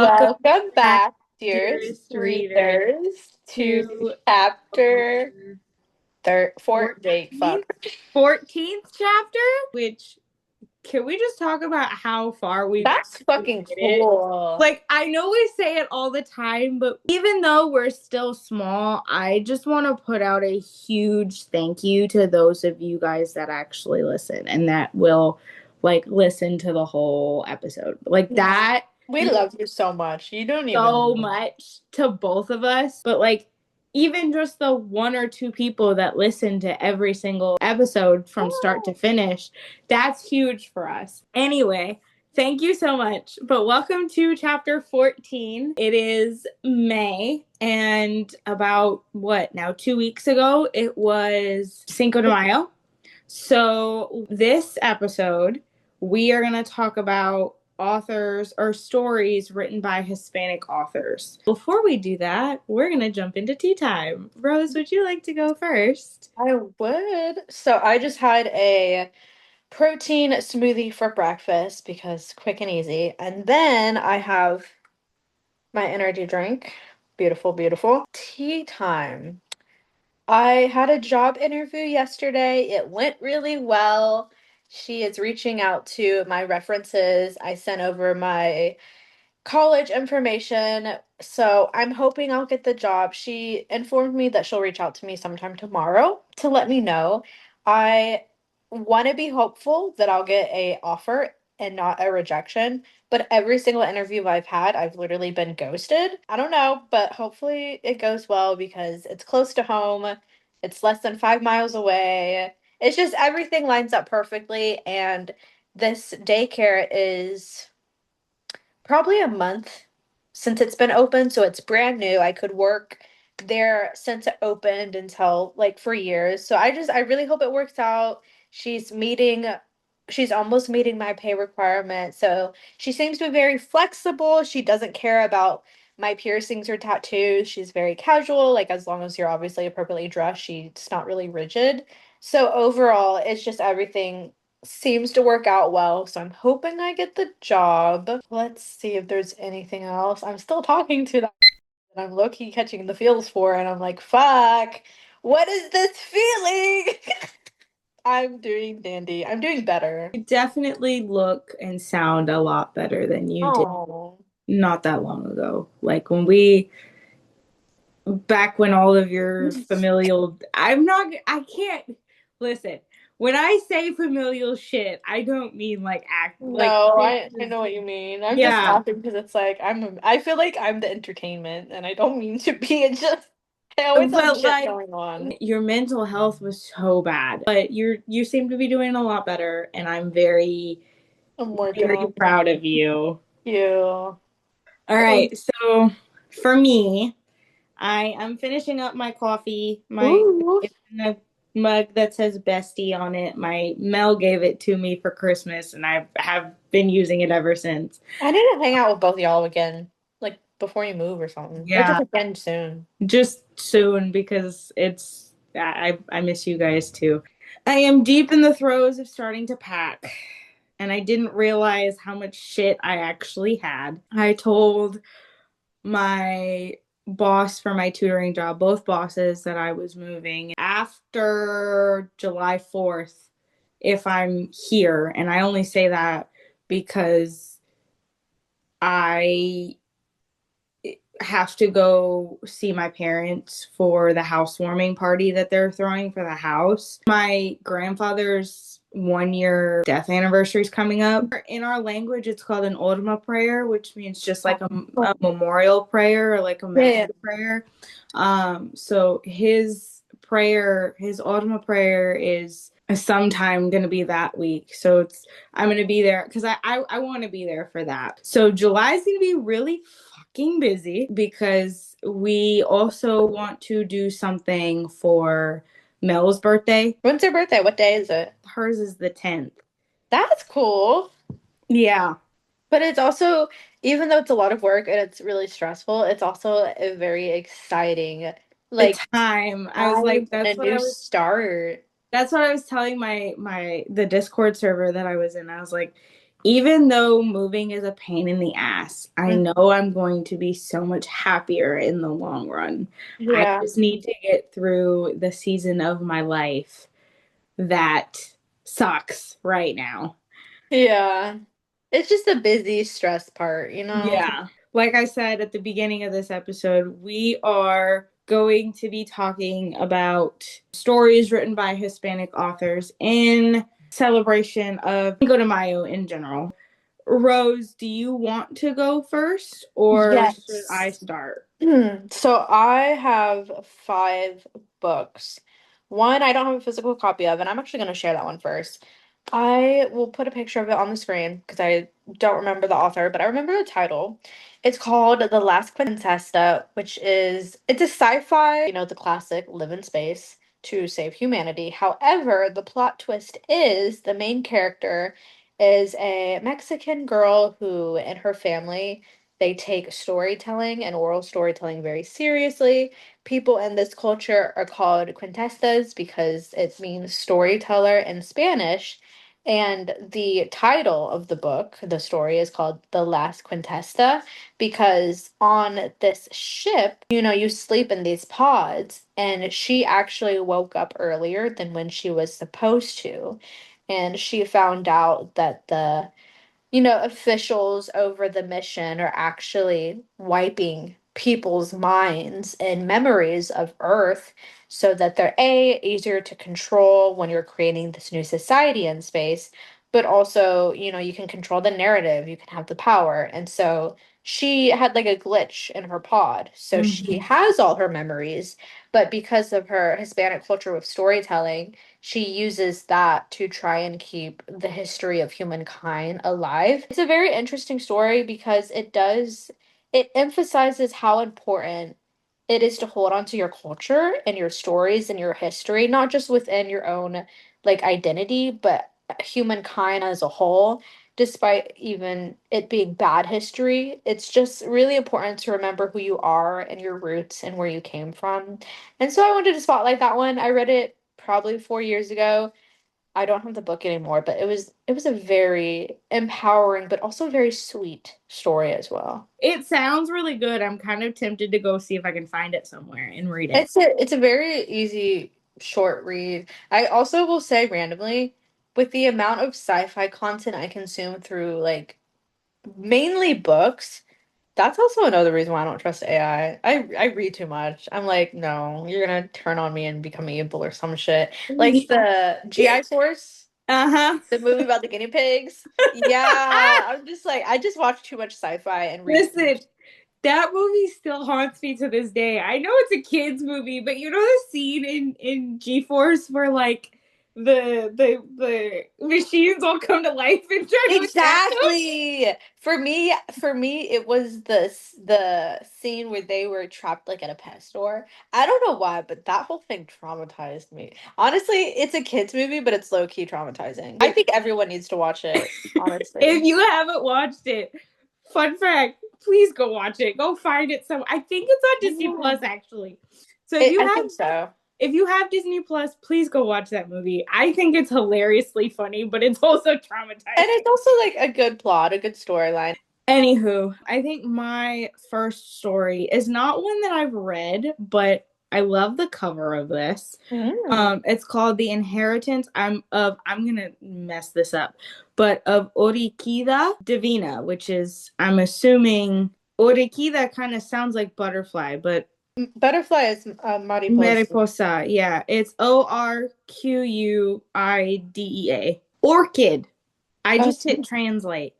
Welcome back, back, dearest dearest reader, readers, to to chapter fuck. 14th chapter, which can we just talk about how far we've That's actually fucking made it? cool. Like, I know we say it all the time, but even though we're still small, I just want to put out a huge thank you to those of you guys that actually listen and that will, like, listen to the whole episode. Like, that We means love you so much. You don't even so know. much to both of us. But, like, even just the one or two people that listen to every single episode from start to finish, that's huge for us. Anyway, thank you so much. But welcome to chapter 14. It is May, and about what now, 2 weeks ago, it was Cinco de Mayo. So, this episode, we are going to talk about authors or stories written by Hispanic authors. Before we do that, we're going to jump into tea time. Rose, would you like to go first? I would. So I just had a protein smoothie for breakfast because quick and easy. And then I have my energy drink. Beautiful, beautiful. Tea time. I had a job interview yesterday. It went really well. She is reaching out to my references. I sent over my college information. So I'm hoping I'll get the job. She informed me that she'll reach out to me sometime tomorrow to let me know. I want to be hopeful that I'll get a offer and not a rejection, but every single interview I've had, I've literally been ghosted. I don't know, but hopefully it goes well because it's close to home. It's less than 5 miles away. It's just everything lines up perfectly, and this daycare is probably a month since it's been open, so it's brand new. I could work there since it opened until like for years. So I really hope it works out. She's meeting she's almost meeting my pay requirement. So she seems to be very flexible. She doesn't care about my piercings or tattoos. She's very casual, like as long as you're obviously appropriately dressed, she's not really rigid. So overall, it's just everything seems to work out well, so I'm hoping I get the job. Let's see if there's anything else. I'm still talking to that and I'm low-key catching the feels for, and I'm like, fuck, what is this feeling? I'm doing dandy. I'm doing better. You definitely look and sound a lot better than you did Oh. not that long ago. Like back when all of your familial, I can't, listen. When I say familial shit, I don't mean like act like No, this I is, know what you mean. I'm just yeah. laughing because it's like I feel like I'm the entertainment and I don't mean to be. It's just I always have But shit like going on. your mental health was so bad. But you seem to be doing a lot better, and I'm very, I'm working very on proud of you. you. All right. So for me, I am finishing up my coffee. Ooh. It's in a mug that says Bestie on it. My Mel gave it to me for Christmas, and I have been using it ever since. I need to hang out with both y'all again, like before you move or something, or just Yeah, again soon. just soon because I miss you guys too. I am deep in the throes of starting to pack, and I didn't realize how much shit I actually had. I told my boss for my tutoring job, both bosses, that I was moving after July 4th if I'm here. And I only say that because I have to go see my parents for the housewarming party that they're throwing for the house. My grandfather's 1 year death anniversary is coming up. In our language, it's called an Ultima prayer, which means just like a memorial prayer or like a Yeah, yeah. memory prayer. So his Ultima prayer is sometime going to be that week. So I'm going to be there because I want to be there for that. So July is going to be really fucking busy because we also want to do something for Mel's birthday. When's your birthday? What day is it? Hers is the 10th. That's cool. Yeah. But it's also, even though it's a lot of work and it's really stressful, it's also a very exciting, A like, time. I was time like, and a new start. that's what I was telling the Discord server that I was in. I was like, Even though moving is a pain in the ass, I Mm. know I'm going to be so much happier in the long run. I Yeah. just need to get through the season of my life that sucks right now. Yeah. It's just the busy stress part, you know? Yeah. Like I said at the beginning of this episode, we are going to be talking about stories written by Hispanic authors in celebration of Cinco de Mayo in general. Rose, do you want to go first or should I Yes. start? So I have 5 books. One I don't have a physical copy of, and I'm actually going to share that one first. I will put a picture of it on the screen because I don't remember the author, but I remember the title. It's called The Last Quintessa, which is it's a sci-fi, the classic live in space to save humanity. However, the plot twist is the main character is a Mexican girl who and her family they take storytelling and oral storytelling very seriously. People in this culture are called quintestas because it means storyteller in Spanish. And the title of the book, the story, is called The Last Quintesta because on this ship, you sleep in these pods, and she actually woke up earlier than when she was supposed to. And she found out that the officials over the mission are actually wiping people's minds and memories of Earth so that they're easier to control when you're creating this new society in space, but also, you can control the narrative, you can have the power. And so she had like a glitch in her pod. So she Mm-hmm. has all her memories, but because of her Hispanic culture with storytelling, she uses that to try and keep the history of humankind alive. It's a very interesting story because it emphasizes how important it is to hold on to your culture and your stories and your history, not just within your own like identity, but humankind as a whole. Despite even it being bad history, it's just really important to remember who you are and your roots and where you came from. And so I wanted to spotlight that one. I read it probably 4 years ago. I don't have the book anymore, but it was a very empowering but also very sweet story as well. It sounds really good. I'm kind of tempted to go see if I can find it somewhere and read it. It's a very easy short read. I also will say randomly, with the amount of sci-fi content I consume through like mainly books, that's also another reason why I don't trust AI. I read too much. I'm like, no, you're gonna turn on me and become evil or some shit. Like the GI Force. Uh-huh. The movie about the guinea pigs? Yeah, I'm just like, I just watch too much sci-fi and read too Listen, much. that movie still haunts me to this day. I know it's a kids movie, but you know the scene in G-Force where like the machines all come to life and try to attack them? Exactly. For me, it was the scene where they were trapped like at a pet store. I don't know why, but that whole thing traumatized me. Honestly, it's a kids movie, but it's low-key traumatizing. I If think everyone needs to watch it, if honestly. you haven't watched it, fun fact, please go watch it. Go find it some. I think it's on Disney Yeah. Plus actually. So if you I have think so. if you have Disney Plus, please go watch that movie. I think it's hilariously funny, but it's also And traumatizing. it's also like a good plot, a good storyline. Anywho, I think my first story is not one that I've read, but I love the cover of this. Mm. It's called The Inheritance. I'm gonna mess this up, but of Orikida Divina, which is I'm assuming Orikida kind of sounds like butterfly, but Butterfly is mariposa. mariposa, yeah, it's Orquidea. Orchid. I Oh, just hit translate.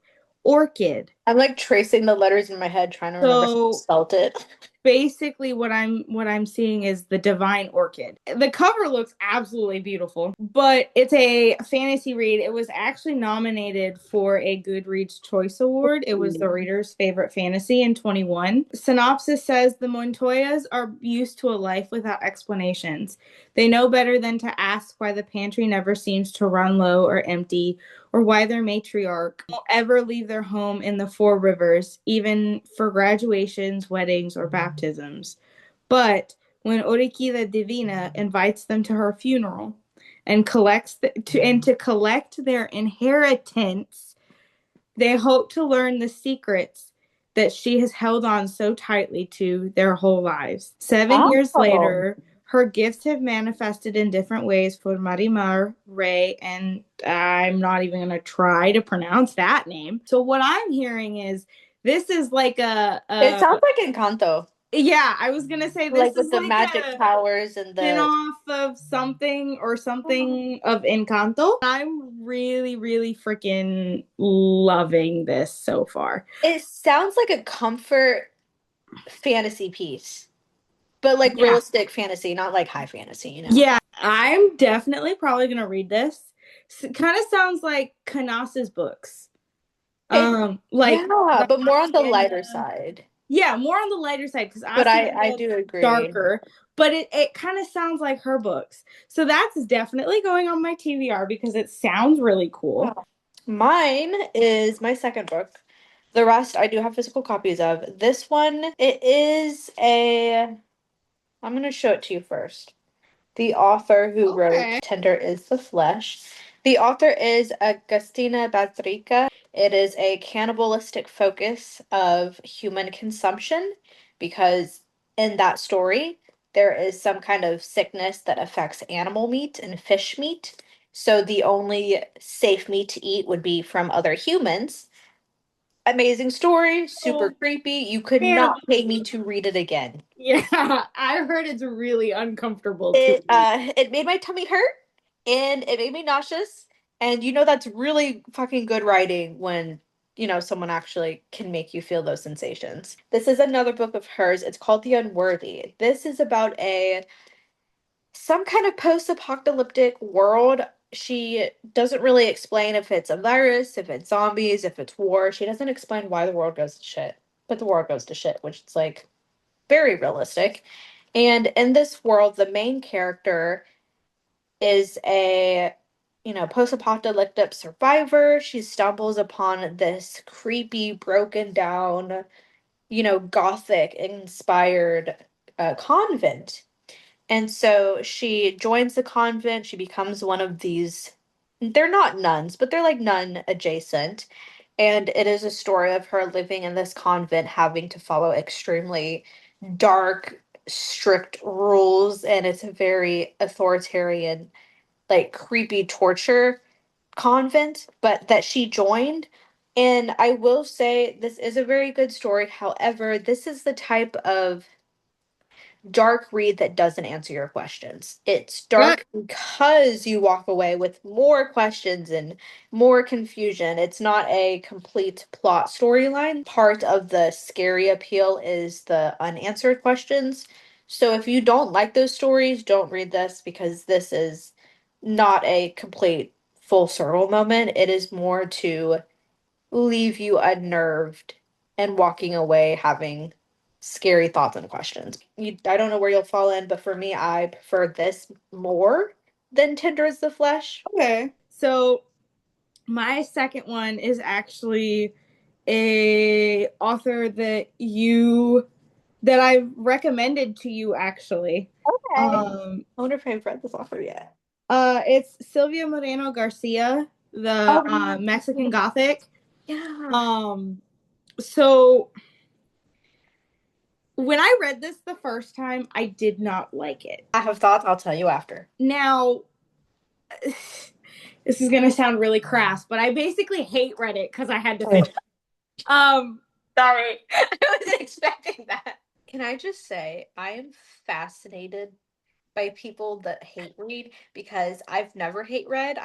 Orchid. I'm like tracing the letters in my head, trying to remember how to So spell it. basically what I'm seeing is the divine orchid. The cover looks absolutely beautiful, but it's a fantasy read. It was actually nominated for a Goodreads Choice Award. It was the reader's favorite fantasy in 21. Synopsis says the Montoyas are used to a life without explanations. They know better than to ask why the pantry never seems to run low or empty, or why their matriarch won't ever leave their home in the Four Rivers, even for graduations, weddings, or baptisms. But when Orikida Divina invites them to her funeral and to collect their inheritance, They hope to learn the secrets that she has held on so tightly to their whole lives. 7 years Oh, later, her gifts have manifested in different ways for Marimar, Ray, and I'm not even going to try to pronounce that name. So, what I'm hearing is this is like it sounds like Encanto, yeah, I was going to say this like is with the like magic a powers and the. spin-off of something or something of Encanto. I'm really, really freaking loving this so far. It sounds like a comfort fantasy piece, but like Yeah. realistic fantasy, not like high fantasy, you know? Yeah, I'm definitely probably gonna read this. Kind of sounds like Kanas's books. It, Like yeah, the but more on the hacienda. lighter side. Yeah, more on the lighter side because But I Hacienda do agree. darker, but it kind of sounds like her books. So that's definitely going on my TVR because it sounds really cool. Mine is my second book. The rest I do have physical copies of. This one, it is a. I'm going to show it to you first. The author who wrote Okay. Tender is the Flesh. The author is Agustina Bazrica. It is a cannibalistic focus of human consumption because in that story, there is some kind of sickness that affects animal meat and fish meat. So the only safe meat to eat would be from other humans. Amazing story, super Oh, creepy. You could not pay me cannibalism. to read it again. Yeah, I heard it's really uncomfortable to It read. it made my tummy hurt and it made me nauseous. And you know that's really fucking good writing when someone actually can make you feel those sensations. This is another book of hers. It's called The Unworthy. This is about a some kind of post-apocalyptic world. She doesn't really explain if it's a virus, if it's zombies, if it's war. She doesn't explain why the world goes to shit. But the world goes to shit, which is like very realistic. And in this world, the main character is a post-apocalyptic survivor. She stumbles upon this creepy, broken down, gothic inspired convent. And so she joins the convent. She becomes one of these, they're not nuns, but they're like nun adjacent. And it is a story of her living in this convent, having to follow extremely dark, strict rules. And it's a very authoritarian, like creepy torture convent, but that she joined. And I will say this is a very good story. However, this is the type of dark read that doesn't answer your questions. It's Good. dark because you walk away with more questions and more confusion. It's not a complete plot storyline. Part of the scary appeal is the unanswered questions. So if you don't like those stories, don't read this because this is not a complete full circle moment. It is more to leave you unnerved and walking away having scary thoughts and questions. I don't know where you'll fall in, but for me, I prefer this more than Tender is the Flesh. Okay. So my second one is actually a author that I recommended to you actually. Okay. Um I wonder if I've read this author yet. it's Silvia Moreno Garcia, the Oh, yeah. Mexican Gothic. Yeah. Um so when I read this the first time, I did not like it. I have thoughts. I'll tell you after. Now, this is gonna sound really crass, but I basically hate Reddit because I had to Right. finish. Um, Sorry. I wasn't expecting that. Can I just say, I am fascinated by people that hate read because I've never hate read.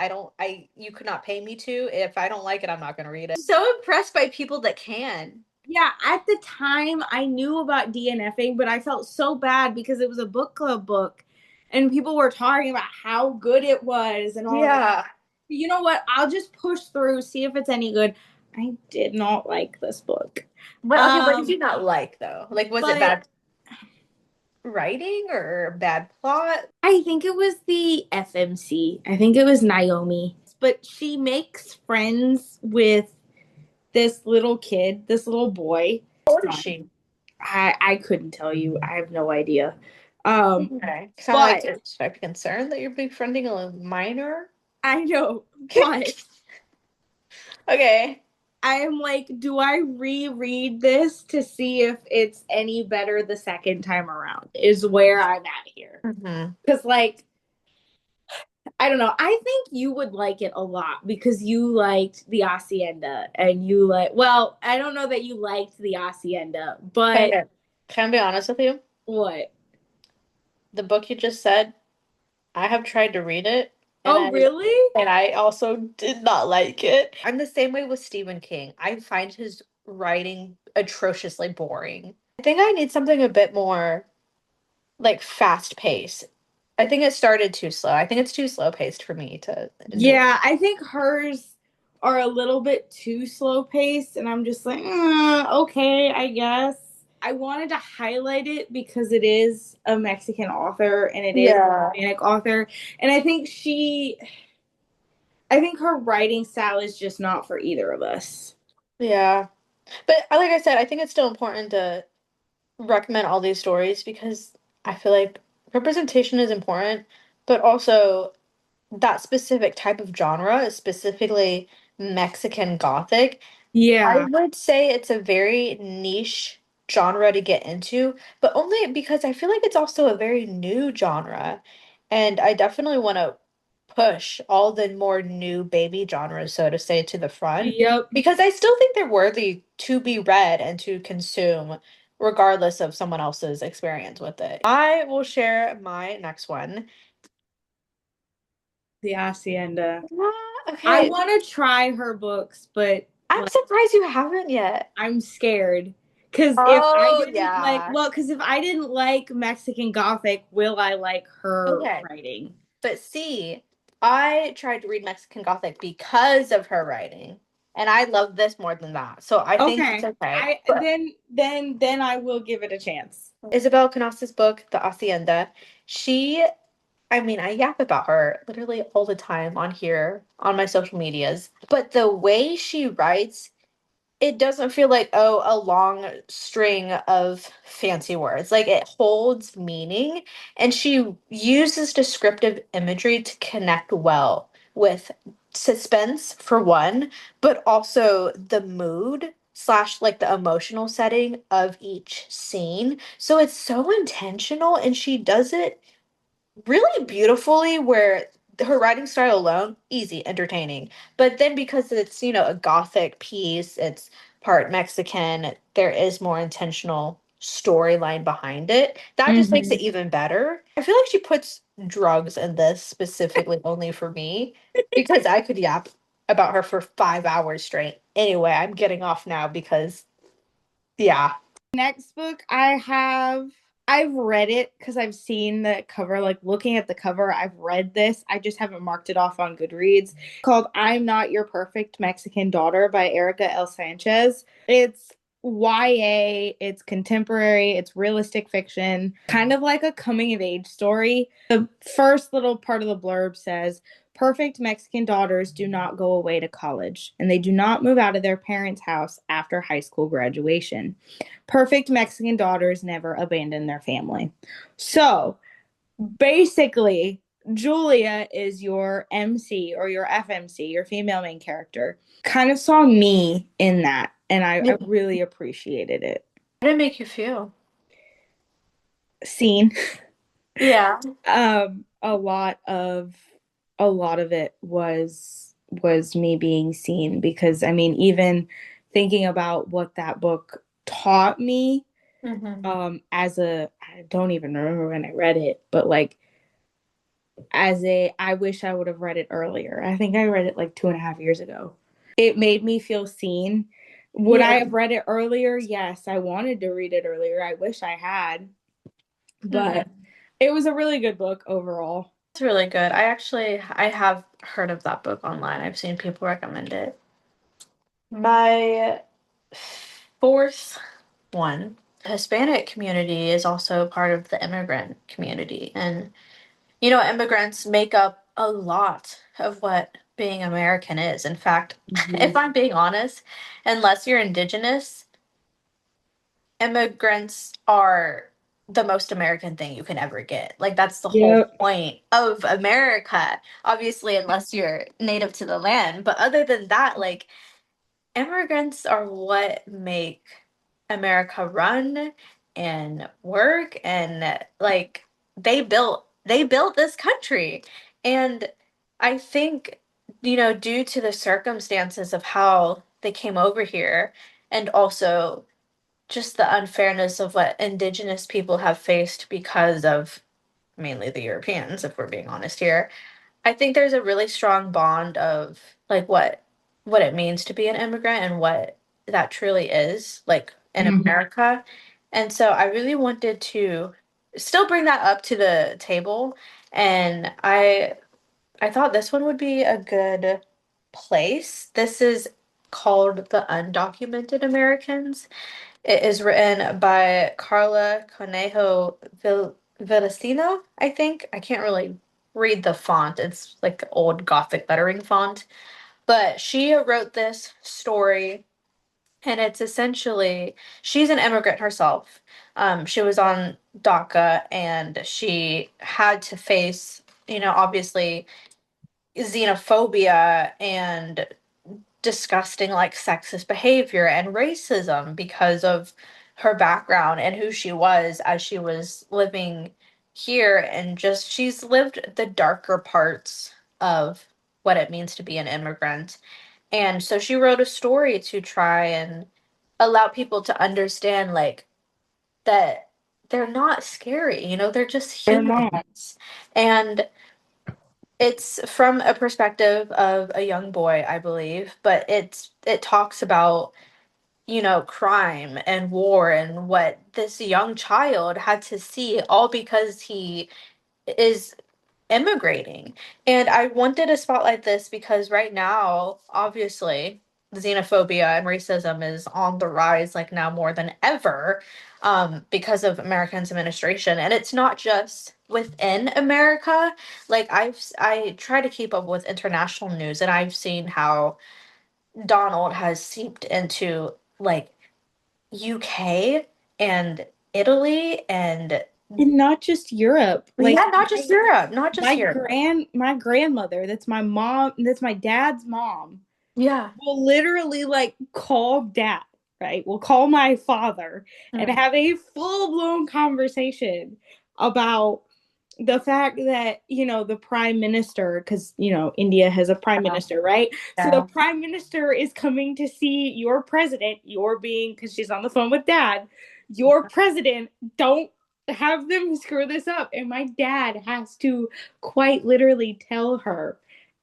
You could not pay me to. If I don't like it, I'm not going to read it. So impressed by people that can. yeah, at the time I knew about DNFing, but I felt so bad because it was a book club book, and people were talking about how good it was and all this. Yeah. You know what? I'll just push through, see if it's any good. I did not like this book. But okay, what did Um, you not like though? Like, was it but bad writing or bad plot? I think it was the FMC. I think it was Naomi. But she makes friends with this little kid, this little boy. How old is she? I couldn't tell you. I have no idea. Um, Okay. Sound like but there's a concern that you're befriending a minor. I know. But Okay. I'm like, do I reread this to see if it's any better the second time around? Is where I'm at here. Hmm. Because, like, I don't know. I think you would like it a lot because you liked the Hacienda and you like, well, I don't know that you liked the Hacienda, but Okay. Can I be honest with you? what? The book you just said, I have tried to read it, and Oh, I really? and I also did not like it. I'm the same way with Stephen King. I find his writing atrociously boring. I think I need something a bit more like fast paced. I think it started too slow. I think it's too slow paced for me to enjoy. Yeah, I think hers are a little bit too slow paced, and I'm just like, okay, I guess. I wanted to highlight it because it is a Mexican author and it is Yeah. a Hispanic author, and I think her writing style is just not for either of us. Yeah. But like I said, I think it's still important to recommend all these stories because I feel like representation is important, but also that specific type of genre, specifically Mexican Gothic, I Yeah, would say it's a very niche genre to get into, but only because I feel like it's also a very new genre. And I definitely want to push all the more new baby genres, so to say, to the front, yep. because I still think they're worthy to be read and to consume, regardless of someone else's experience with it. I will share my next one. The Hacienda. I Okay, want to try her books, but I'm like surprised you haven't yet. I'm scared because if I Oh, didn't like, yeah. well, because if I didn't like Mexican Gothic, will I like her Okay. writing? But see, I tried to read Mexican Gothic because of her writing, and I love this more than that. So I think it's Okay, okay. I But then I will give it a chance. Isabel Canas's book, The Hacienda, she, I mean, I yap about her literally all the time on here on my social medias. But the way she writes, it doesn't feel like, oh, a long string of fancy words. Like it holds meaning, and she uses descriptive imagery to connect well with suspense for one, but also the mood slash like the emotional setting of each scene. So it's so intentional, and she does it really beautifully where her writing style alone easy entertaining, but then because it's a gothic piece, it's part Mexican, there is more intentional storyline behind it that just makes it Hmm. even better. I feel like she puts drugs in this specifically only for me because I could yap about her for 5 hours straight. Anyway, I'm getting off now because yeah. Next book I've read it because I've seen the cover, like looking at the cover, I've read this. I just haven't marked it off on Goodreads. Called I'm Not Your Perfect Mexican Daughter by Erica L. Sanchez. It's YA, it's contemporary, it's realistic fiction, kind of like a coming of age story. The first little part of the blurb says, perfect Mexican daughters do not go away to college, and they do not move out of their parents' house after high school graduation. Perfect Mexican daughters never abandon their family. So basically, Julia is your MC or your FMC, your female main character. Kind of saw me in that, and I How really appreciated it. did it make you feel? Scene. Yeah. A lot of it was me being seen because I mean, even thinking about what that book taught me, Hmm. as a, I don't even remember when I read it, but like as a, I wish I would have read it earlier. I think I read it like 2.5 years ago. It made me feel seen. Would I Yeah. have read it earlier? Yes, I wanted to read it earlier. I wish I had, but Hmm. it was a really good book overall. It's really good. I have heard of that book online. I've seen people recommend it. My fourth one, Hispanic community is also part of the immigrant community. And immigrants make up a lot of what being American is. In fact, if Mhm. I'm being honest, unless you're indigenous, immigrants are the most American thing you can ever get. Like that's the whole Yep. point of America. Obviously, unless you're native to the land, but other than that, like immigrants are what make America run and work and like they built this country. And I think, due to the circumstances of how they came over here and also just the unfairness of what indigenous people have faced because of mainly the Europeans, if we're being honest here. I think there's a really strong bond of like what it means to be an immigrant and what that truly is like in America. And so I really wanted to still bring that up to the table, and I thought this one would be a good place. This is called The Undocumented Americans. It is written by Carla Conejo Villasino, I think. I can't really read the font. It's like the old Gothic lettering font. But she wrote this story, and it's essentially she's an immigrant herself. She was on DACA, and she had to face, obviously xenophobia and disgusting like sexist behavior and racism because of her background and who she was as she was living here, and just she's lived the darker parts of what it means to be an immigrant. And so she wrote a story to try and allow people to understand like that they're not scary, they're just They're not. humans. And it's from a perspective of a young boy, I believe, but it talks about, crime and war and what this young child had to see all because he is immigrating. And I wanted to spotlight this because right now, obviously, xenophobia and racism is on the rise, like now more than ever, because of Americans' administration. And it's not just within America. Like I try to keep up with international news, and I've seen how Donald has seeped into like UK and Italy and And not just Europe. Like yeah, not just Europe, not just Europe. my grandmother, that's my mom, that's my dad's mom, Yeah. will literally like call dad, right? Will call my father and Mm. have a full-blown conversation about the fact that, the prime minister, because, India has a prime Yeah. minister, right? So the Yeah. prime minister is coming to see your president, your being, because she's on the phone with dad, your president. Don't have them screw this up. And my dad has to quite literally tell her,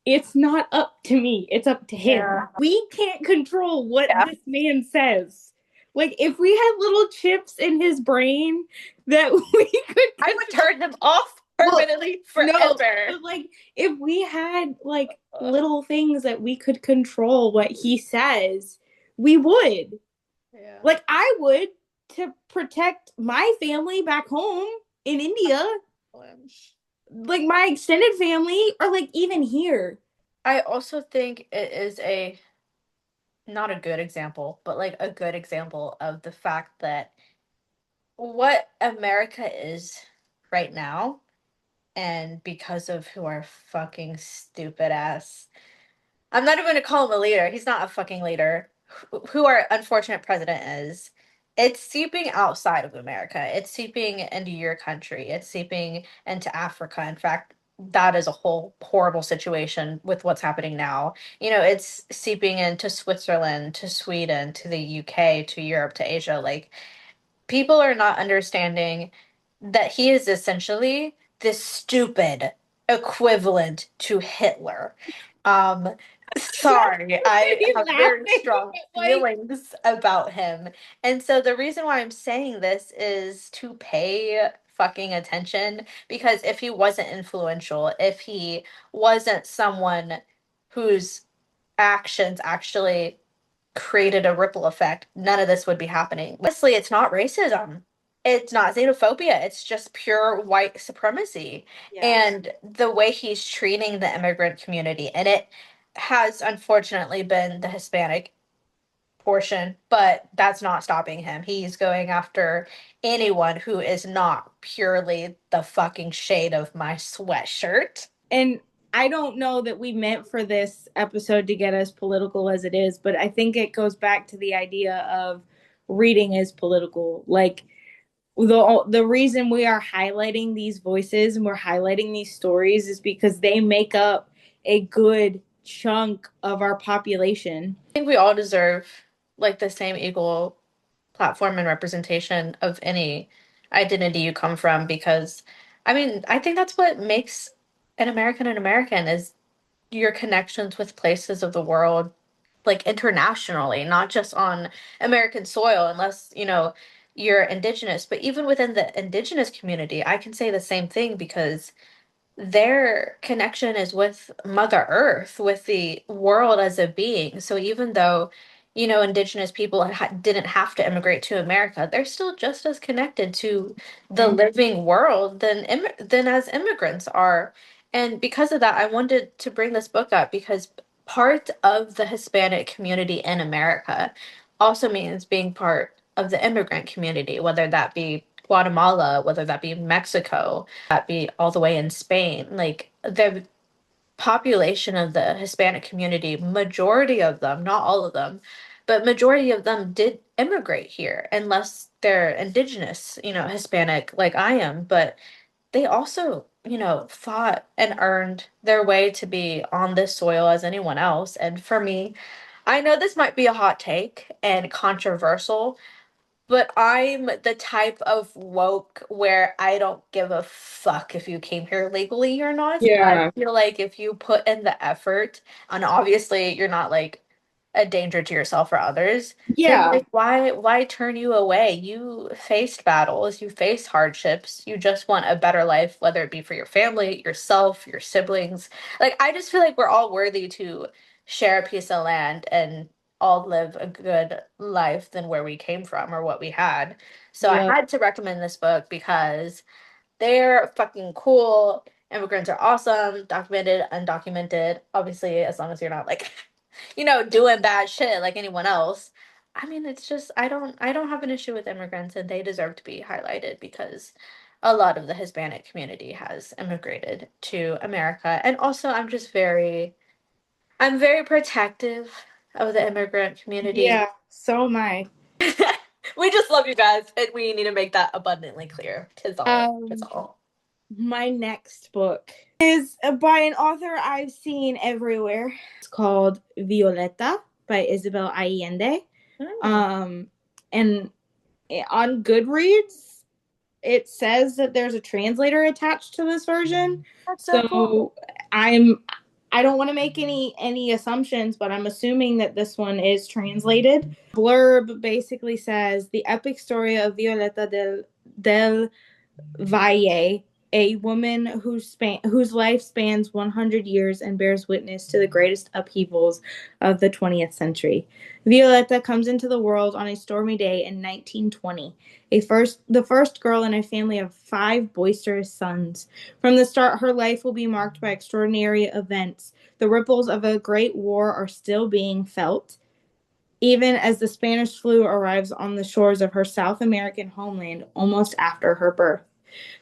it's not up to me, it's up to him. Yeah. We can't control what Yeah. this man says. Like, if we had little chips in his brain that we could I would control. turn them off Well, permanently no, forever. but like, if we had like little things that we could control what he says, we would. Yeah. Like, I would, to protect my family back home in India, like my extended family, or like even here. I also think it is a not a good example, but like a good example of the fact that what America is right now, and because of who our fucking stupid ass, I'm not even gonna call him a leader. He's not a fucking leader. Who our unfortunate president is. It's seeping outside of America. It's seeping into your country. It's seeping into Africa. In fact, that is a whole horrible situation with what's happening now. It's seeping into Switzerland, to Sweden, to the UK, to Europe, to Asia. Like, people are not understanding that he is essentially this stupid equivalent to Hitler. Um, sorry, I have very Laughing, strong like, feelings about him. And so the reason why I'm saying this is to pay fucking attention, because if he wasn't influential, if he wasn't someone whose actions actually created a ripple effect, none of this would be happening. Honestly, it's not racism. It's not xenophobia. It's just pure white supremacy. yeah. And the way he's treating the immigrant community, and it has unfortunately been the Hispanic portion, but that's not stopping him. He's going after anyone who is not purely the fucking shade of my sweatshirt. And I don't know that we meant for this episode to get as political as it is, but I think it goes back to the idea of reading is political. Like the reason we are highlighting these voices and we're highlighting these stories is because they make up a good chunk of our population. I think we all deserve like the same equal platform and representation of any identity you come from because I mean, I think that's what makes an American is your connections with places of the world like internationally, not just on American soil, unless, you're indigenous. But even within the indigenous community, I can say the same thing because their connection is with Mother Earth, with the world as a being. So even though, indigenous people didn't have to immigrate to America, they're still just as connected to the Mm-hmm. living world than as immigrants are. And because of that, I wanted to bring this book up because part of the Hispanic community in America also means being part of the immigrant community, whether that be Guatemala, whether that be Mexico, that be all the way in Spain. Like the population of the Hispanic community, majority of them, not all of them, but majority of them did immigrate here, unless they're indigenous, Hispanic like I am. But they also, fought and earned their way to be on this soil as anyone else. And for me, I know this might be a hot take and controversial, but I'm the type of woke where I don't give a fuck if you came here legally or not. I Yeah. feel like if you put in the effort, and obviously you're not like a danger to yourself or others, then Yeah. like why turn you away? You faced battles, you faced hardships, you just want a better life, whether it be for your family, yourself, your siblings. Like I just feel like we're all worthy to share a piece of land and all live a good life than where we came from or what we had. So I Yeah. had to recommend this book because they're fucking cool. Immigrants are awesome, documented, undocumented. Obviously, as long as you're not like, doing bad shit like anyone else. I mean, it's just I don't have an issue with immigrants and they deserve to be highlighted because a lot of the Hispanic community has immigrated to America. And also I'm very protective of the immigrant community. Yeah. So am I. We just love you guys, and we need to make that abundantly clear. Tis all. Tis Um, all. my next book is by an author I've seen everywhere. It's called Violeta by Isabel Allende. Mm, Um, and on Goodreads, it says that there's a translator attached to this version. that's so cool. So I'm I don't want to make any assumptions, but I'm assuming that this one is translated. Blurb basically says the epic story of Violeta del Valle, a woman whose life spans 100 years and bears witness to the greatest upheavals of the 20th century. Violetta comes into the world on a stormy day in 1920, the first girl in a family of 5 boisterous sons. From the start, her life will be marked by extraordinary events. The ripples of a great war are still being felt, even as the Spanish flu arrives on the shores of her South American homeland almost after her birth.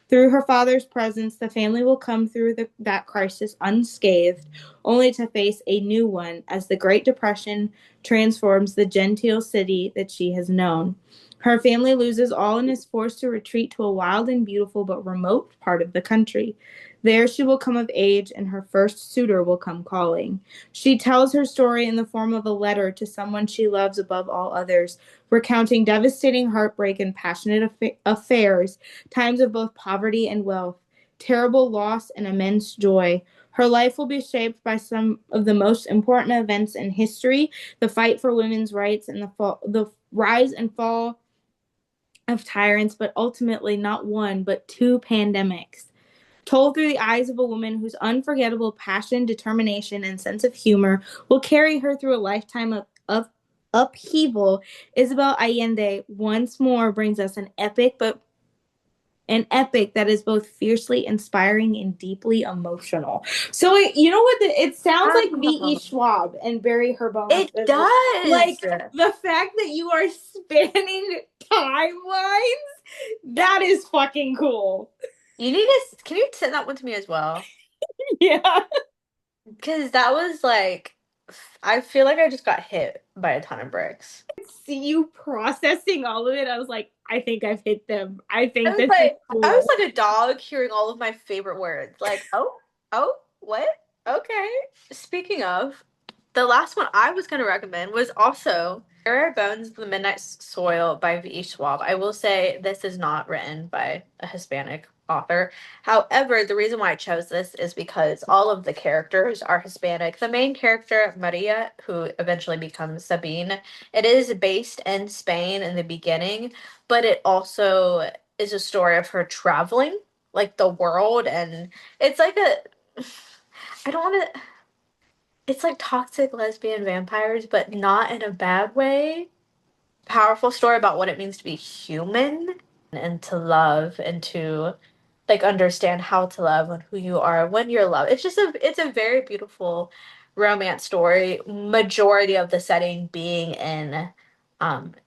Through her father's presence, the family will come through that crisis unscathed, only to face a new one as the Great Depression transforms the genteel city that she has known. Her family loses all and is forced to retreat to a wild and beautiful but remote part of the country. There she will come of age, and her first suitor will come calling. She tells her story in the form of a letter to someone she loves above all others, recounting devastating heartbreak and passionate affairs, times of both poverty and wealth, terrible loss and immense joy. Her life will be shaped by some of the most important events in history: the fight for women's rights and the rise and fall of tyrants, but ultimately not one, but 2 pandemics. Told through the eyes of a woman whose unforgettable passion, determination, and sense of humor will carry her through a lifetime of upheaval, Isabel Allende once more brings us an epic that is both fiercely inspiring and deeply emotional. So you know what? It sounds like V.E. Wow. Schwab and Barry Herbonos. It does. Like the fact that you are spanning timelines, that is fucking cool. You need to, can you send that one to me as well? Yeah. Because that was like, I feel like I just got hit by a ton of bricks. See you processing all of it. I was like, I think I've hit them. I I think was this is like, I was cool. like a dog hearing all of my favorite words. Like, oh, what? Okay. Speaking of, the last one I was going to recommend was also There Are Bones of the Midnight Soil by V. Schwab. I will say this is not written by a Hispanic author. However, the reason why I chose this is because all of the characters are Hispanic. The main character, Maria, who eventually becomes Sabine, it is based in Spain in the beginning, but it also is a story of her traveling like the world, and it's like a I don't want to it's like toxic lesbian vampires, but not in a bad way. Powerful story about what it means to be human and to love and to like understand how to love and who you are when you're loved. It's a very beautiful romance story. Majority of the setting being in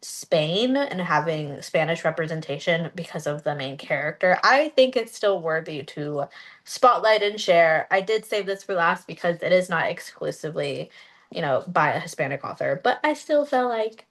Spain and having Spanish representation because of the main character. I think it's still worthy to spotlight and share. I did save this for last because it is not exclusively, by a Hispanic author, but I still felt like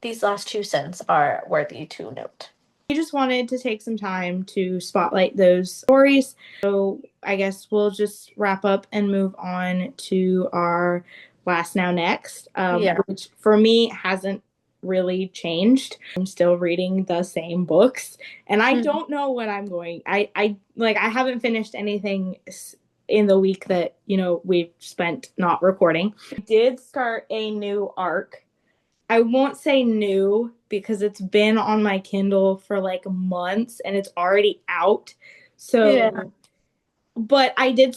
these last two cents are worthy to note. We just wanted to take some time to spotlight those stories. So I guess we'll just wrap up and move on to our last now next, Yeah. which for me hasn't really changed. I'm still reading the same books, and I Mhm. don't know what I'm going. I like I haven't finished anything in the week that we've spent not recording. I did start a new arc. I won't say new because it's been on my Kindle for like months and it's already out. Yeah. So, but I did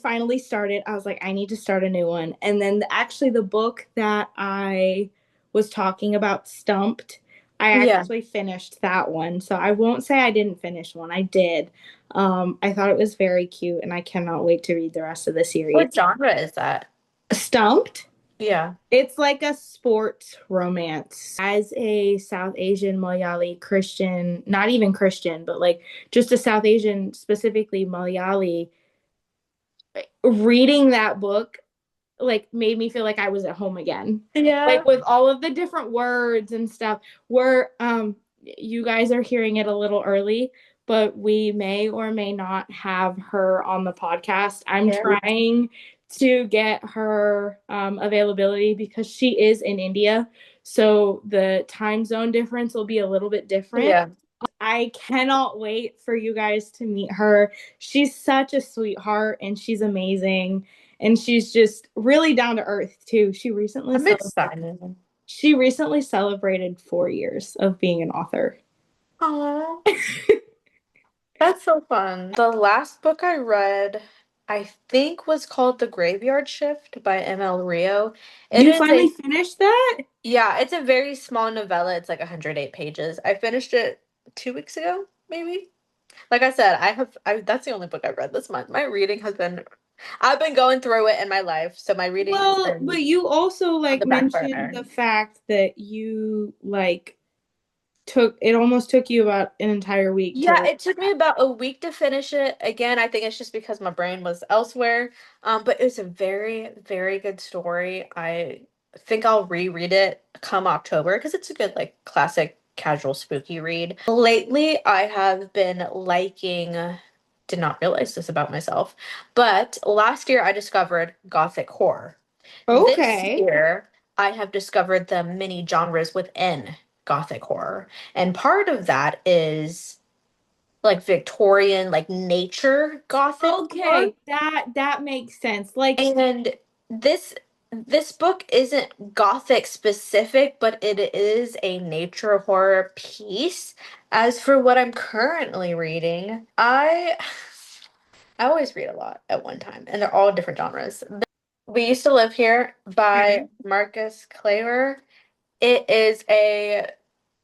finally start it. I was like, I need to start a new one. And then actually the book that I was talking about, Stumped, I Yeah. actually finished that one. So I won't say I didn't finish one. I did. I thought it was very cute and I cannot wait to read the rest of the series. What genre is that? Stumped. Yeah. It's like a sports romance. As a South Asian Malayali Christian, not even Christian, but like just a South Asian, specifically Malayali, reading that book like made me feel like I was at home again. Like Yeah. with all of the different words and stuff. Where you guys are hearing it a little early, but we may or may not have her on the podcast. I'm Yeah. trying to get her availability because she is in India. So the time zone difference will be a little bit different. Yeah. I cannot wait for you guys to meet her. She's such a sweetheart and she's amazing and she's just really down to earth too. I'm excited. She recently celebrated 4 years of being an author. Oh, that's so fun. The last book I read, I think, was called The Graveyard Shift by ML Rio. It You is finally a, finished that? yeah, it's a very small novella. It's like 108 pages. I finished it 2 weeks ago, maybe. Like I said, that's the only book I've read this month. I've been going through it in my life, so my reading has Well, been but you also on like the back mentioned burner. the fact that you like took it almost took you about an entire week to Yeah, read it took me that. about a week to finish it. Again, I think it's just because my brain was elsewhere. But it was a very, very good story. I think I'll reread it come October because it's a good, like, classic casual spooky read. Lately, I have been liking, did not realize this about myself, but last year I discovered Gothic horror. This Okay. year, I have discovered the many genres within Gothic horror. And part of that is like Victorian, like nature Gothic horror. Okay, that makes sense. Like, And this this book isn't Gothic specific, but it is a nature horror piece. As for what I'm currently reading, I always read a lot at one time, and they're all different genres. We Used to Live Here by okay. Marcus Claver. It is a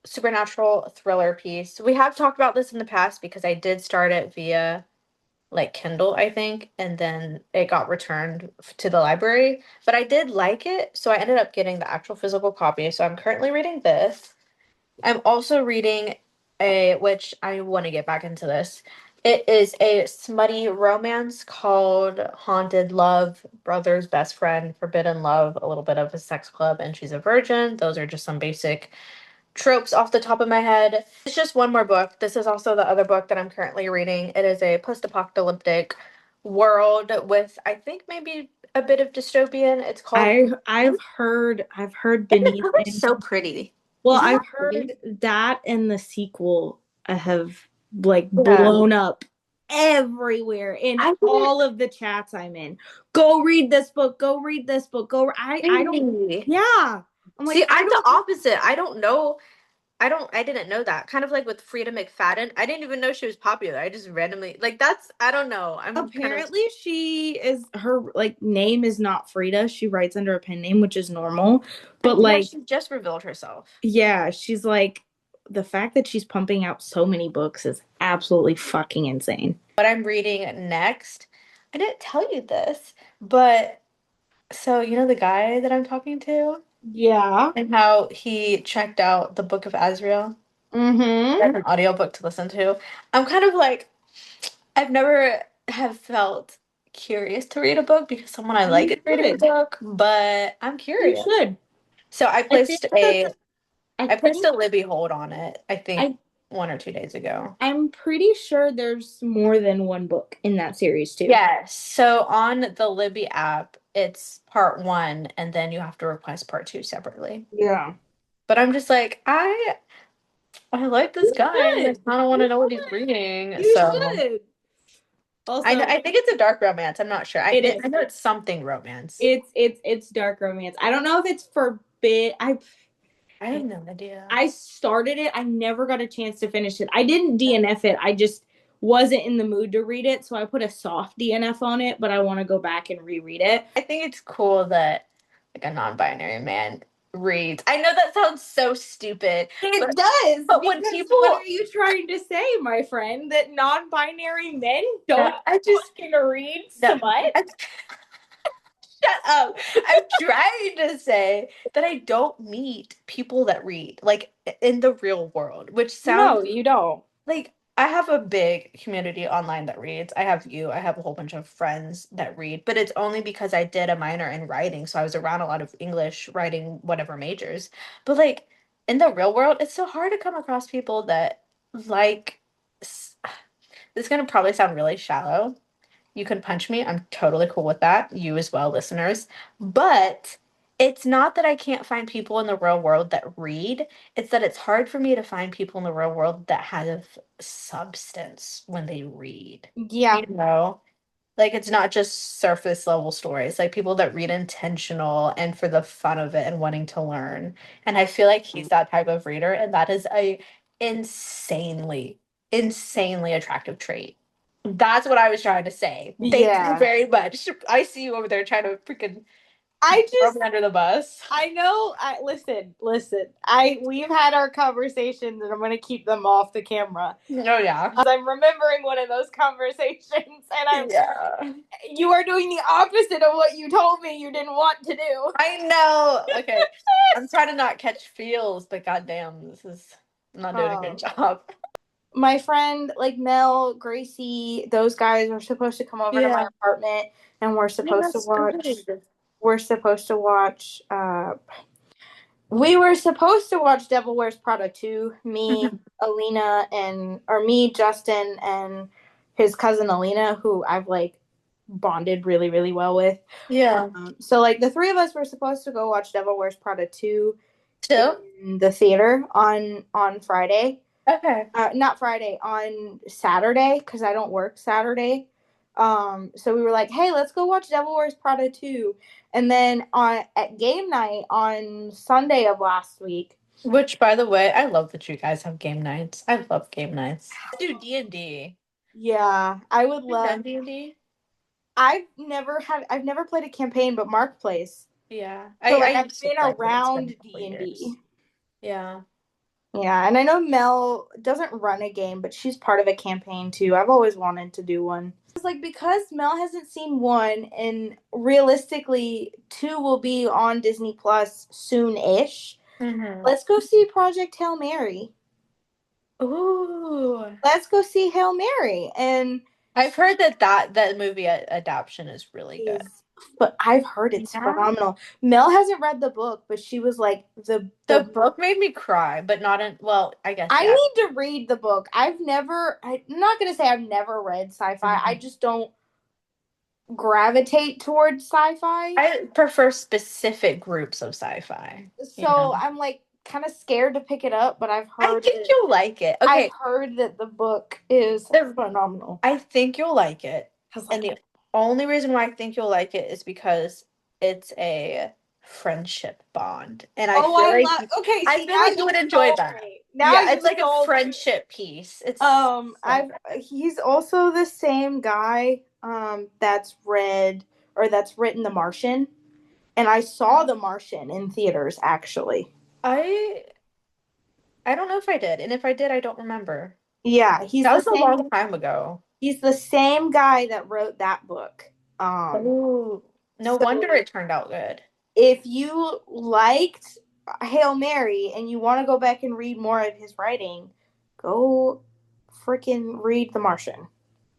supernatural thriller piece. We have talked about this in the past because I did start it via like Kindle, I think, and then it got returned to the library. But I did like it, so I ended up getting the actual physical copy. So I'm currently reading this. I'm also reading which I want to get back into this. It is a smutty romance called Haunted Love, Brother's Best Friend, Forbidden Love, a little bit of a sex club, and she's a virgin. Those are just some basic tropes off the top of my head. It's just one more book. This is also the other book that I'm currently reading. It is a post-apocalyptic world with, I think, maybe a bit of dystopian. It's called. I've heard And the Beneath cover's and so pretty. well, Isn't I've that pretty? heard that and the sequel have like Yeah. blown up everywhere in I didn't all of the chats I'm in. Go read this book. Go read this book. I don't. really. Yeah. I'm See, like I I'm the don't. opposite. I don't know. I didn't know that. Kind of like with Frida McFadden. I didn't even know she was popular. I just randomly like that's I don't know. I'm kind of Apparently, she is her like name is not Frida. She writes under a pen name, which is normal. But yeah, like, she just revealed herself. yeah, she's like the fact that she's pumping out so many books is absolutely fucking insane. What I'm reading next, I didn't tell you this, but so you know the guy that I'm talking to Yeah. and how he checked out the Book of Azrael Mm-hmm. as an audiobook to listen to. I'm kind of like I've never have felt curious to read a book because someone I like You is reading a should. book, but I'm You curious. should. So I think that's I I placed think a Libby hold on it, I think I 1 or 2 days ago. I'm pretty sure there's more than one book in that series too. Yes. So on the Libby app, it's part one, and then you have to request part two separately. Yeah. But I'm just like, I like this You guy, and I should. kind of want You to know what he's should. reading. You So should. Also, I think it's a dark romance. I'm not sure. it is. I know it's something romance. It's dark romance. I don't know if it's forbid. I have no idea. I started it. I never got a chance to finish it. I didn't DNF it. I just wasn't in the mood to read it, so I put a soft DNF on it, but I want to go back and reread it. I think it's cool that like a non-binary man reads. I know that sounds so stupid, It does, but when because people what are you trying to say, my friend? That non-binary men don't I just fucking read no, smut? I, shut up. I'm trying to say that I don't meet people that read like in the real world, which No, sounds you don't. like I have a big community online that reads. I have you. I have a whole bunch of friends that read, but it's only because I did a minor in writing, so I was around a lot of English writing whatever majors. But like in the real world, it's so hard to come across people that like s- this is gonna probably sound really shallow. You can punch me. I'm totally cool with that. You as well, listeners. But it's not that I can't find people in the real world that read. It's that it's hard for me to find people in the real world that have substance when they read. Yeah. You know? Like it's not just surface level stories, like people that read intentional and for the fun of it and wanting to learn. And I feel like he's that type of reader, and that is a insanely, insanely attractive trait. That's what I was trying to say. Thank you Yeah. very much. I see you over there trying to freaking I throw just me under the bus. I know. I listen. I we've had our conversations, and I'm going to keep them off the camera. Oh yeah. I'm remembering one of those conversations, and I'm Yeah. you are doing the opposite of what you told me you didn't want to do. I know. Okay. I'm trying to not catch feels, but goddamn, this is I'm not doing a good Um, job. my friend, like Mel, Gracie, those guys are supposed to come over to my Yeah. apartment, and Yeah, that's good. we're supposed to watch we were supposed to watch Devil Wears Prada 2, me, Alina, and or me, Justin, and his cousin Alina, who I've like bonded really, really well with. Yeah. So like the three of us were supposed to go watch Devil Wears Prada 2 Still? in the theater on Friday. Okay. Not Friday, on Saturday, because I don't work Saturday. So we were like, hey, let's go watch Devil Wears Prada 2. And then on at game night on Sunday of last week. Which, by the way, I love that you guys have game nights. I love game nights. Let's do D&D. Yeah, I would You've love. done D&D? I've never played a campaign, but Mark plays. Yeah. So I like I've used to been play, but it's been around a couple D&D. years. Yeah. Yeah, and I know Mel doesn't run a game, but she's part of a campaign too. I've always wanted to do one. It's like because Mel hasn't seen one, and realistically, two will be on Disney Plus soon-ish. Hmm. Let's go see Project Hail Mary. Ooh. Let's go see Hail Mary. And I've heard that movie adaptation is really good. is but I've heard it's Yeah. phenomenal. Mel hasn't read the book, but she was like The the book made me cry, but not in, well, I guess, I yeah. need to read the book. I'm not going to say I've never read sci-fi. I Mhm. just don't gravitate towards sci-fi. I prefer specific groups of sci-fi, you know. So I'm like kind of scared to pick it up, but I think you'll like it. I've Okay, heard that the book is the phenomenal. I think you'll like it. I was And like, the only reason why I think you'll like it is because it's a friendship bond. And oh, I love. Okay, I see, feel now like you you would enjoy sold that. me. Now Yeah, you it's like a sold me. friendship piece. It's so I've he's also the same guy that's read or that's written The Martian, and I saw good. The Martian in theaters actually. I I don't know if I did, and if I did, I don't remember. Yeah, That was a long time ago. he's the same guy that wrote that book. Um, Oh, no wonder so it turned out good. if you liked Hail Mary and you want to go back and read more of his writing, go freaking read The Martian.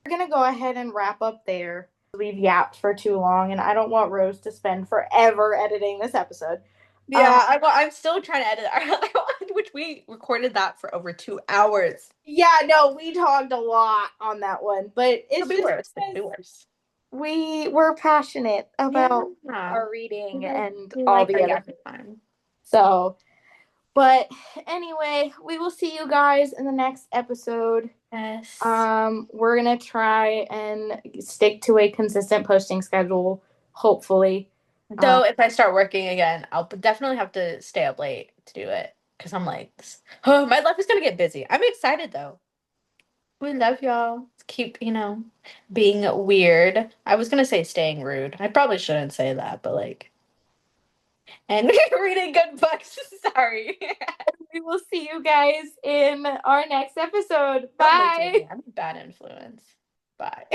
We're gonna go ahead and wrap up there. We've yapped for too long, and I don't want Rose to spend forever editing this episode. Yeah, I'm still trying to edit our other one, which we recorded that for over 2 hours. Yeah, no, we talked a lot on that one, but Could it's be just worse. It could be because worse. we're passionate about Yeah. our reading and We all like our the other yapping things. time. So, but anyway, we will see you guys in the next episode. Yes. We're gonna try and stick to a consistent posting schedule, hopefully. Though if I start working again, I'll definitely have to stay up late to do it because I'm like, oh, my life is gonna get busy. I'm excited though. We love y'all. Keep, being weird. I was gonna say staying rude. I probably shouldn't say that, but like, and reading good books. Sorry. We will see you guys in our next episode. Don't listen to me. Bye. I'm a bad influence. Bye.